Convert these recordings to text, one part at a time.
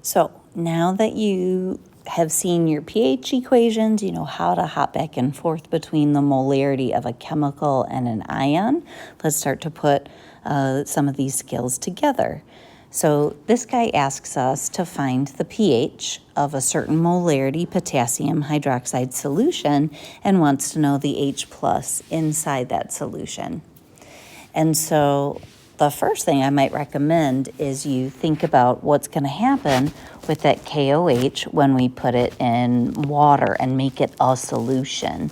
So now that you have seen your pH equations, you know how to hop back and forth between the molarity of a chemical and an ion. Let's start to put some of these skills together. So this guy asks us to find the pH of a certain molarity potassium hydroxide solution and wants to know the H plus inside that solution. And so the first thing I might recommend is you think about what's going to happen with that KOH when we put it in water and make it a solution.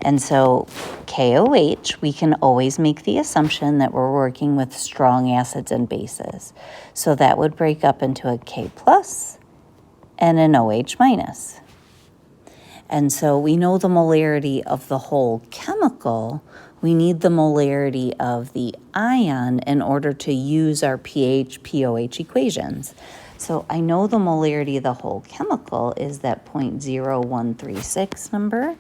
And so KOH, we can always make the assumption that we're working with strong acids and bases. So that would break up into a K plus and an OH minus. And so we know the molarity of the whole chemical. We need the molarity of the ion in order to use our pH-POH equations. So I know the molarity of the whole chemical is that 0.0136 number,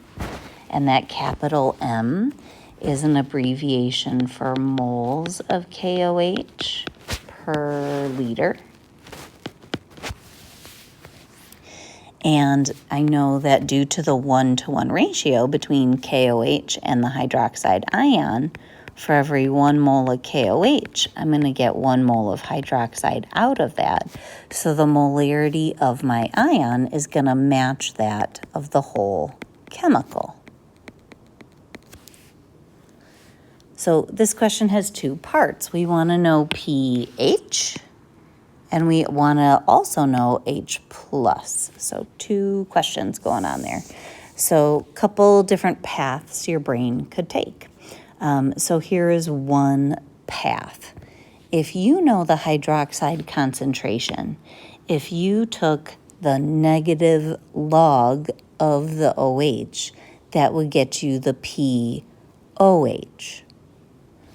and that capital M is an abbreviation for moles of KOH per liter. And I know that due to the 1-to-1 ratio between KOH and the hydroxide ion, for every 1 mole of KOH, I'm going to get 1 mole of hydroxide out of that. So the molarity of my ion is going to match that of the whole chemical. So this question has 2 parts. We want to know pH, and we want to also know H plus. So 2 questions going on there. So a couple different paths your brain could take. So here is one path. If you know the hydroxide concentration, if you took the negative log of the OH, that would get you the POH.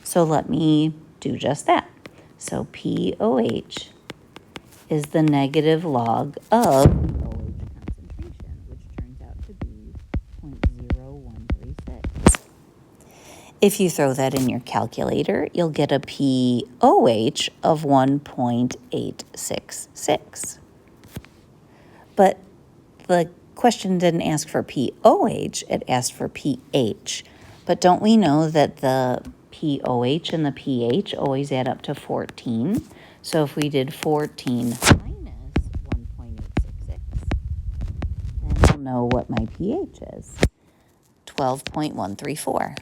So let me do just that. So POH is the negative log of the OH concentration, which turns out to be 0.0136. If you throw that in your calculator, you'll get a POH of 1.866. But the question didn't ask for POH, it asked for pH. But don't we know that the POH and the pH always add up to 14? So if we did 14 minus 1.866, then I'll know what my pH is, 12.134.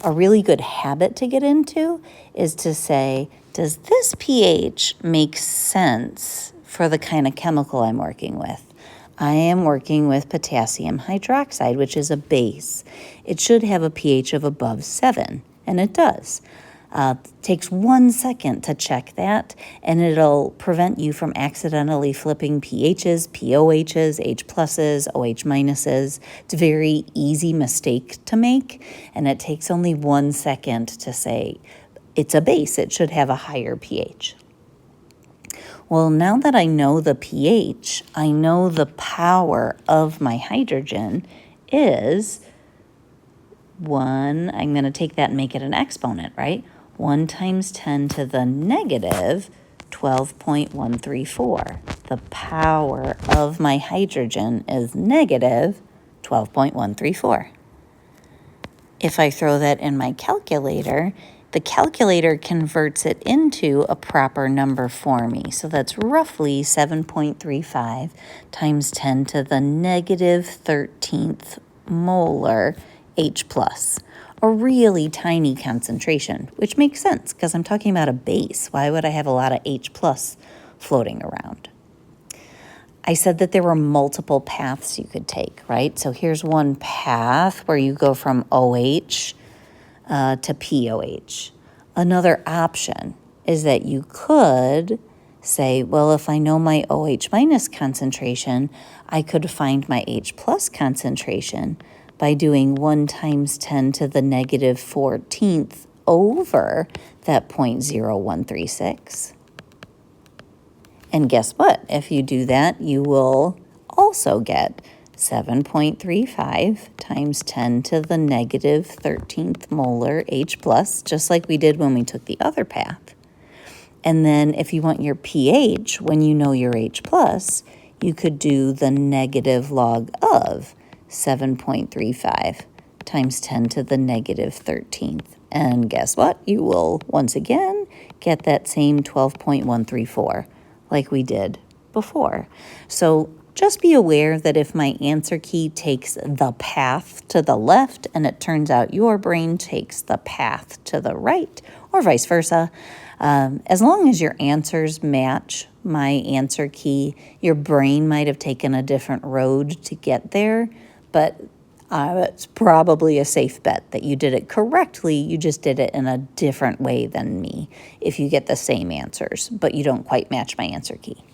A really good habit to get into is to say, does this pH make sense for the kind of chemical I'm working with? I am working with potassium hydroxide, which is a base. It should have a pH of above 7, and it does. It takes 1 second to check that, and it'll prevent you from accidentally flipping pHs, POHs, H pluses, OH minuses. It's a very easy mistake to make, and it takes only 1 second to say, it's a base, it should have a higher pH. Well, now that I know the pH, I know the power of my hydrogen is 1, I'm going to take that and make it an exponent, right? 1 times 10 to the negative 12.134. The power of my hydrogen is negative 12.134. If I throw that in my calculator, the calculator converts it into a proper number for me. So that's roughly 7.35 times 10 to the negative 13th molar H plus. A really tiny concentration, which makes sense because I'm talking about a base. Why would I have a lot of H plus floating around? I said that there were multiple paths you could take, right? So here's one path where you go from OH to POH. Another option is that you could say, well, if I know my OH minus concentration, I could find my H plus concentration by doing 1 times 10 to the negative 14th over that 0.0136. And guess what? If you do that, you will also get 7.35 times 10 to the negative 13th molar H plus, just like we did when we took the other path. And then if you want your pH, when you know your H plus, you could do the negative log of 7.35 times 10 to the negative 13th. And guess what? You will, once again, get that same 12.134 like we did before. So just be aware that if my answer key takes the path to the left and it turns out your brain takes the path to the right, or vice versa, as long as your answers match my answer key, your brain might have taken a different road to get there, but it's probably a safe bet that you did it correctly. You just did it in a different way than me if you get the same answers, but you don't quite match my answer key.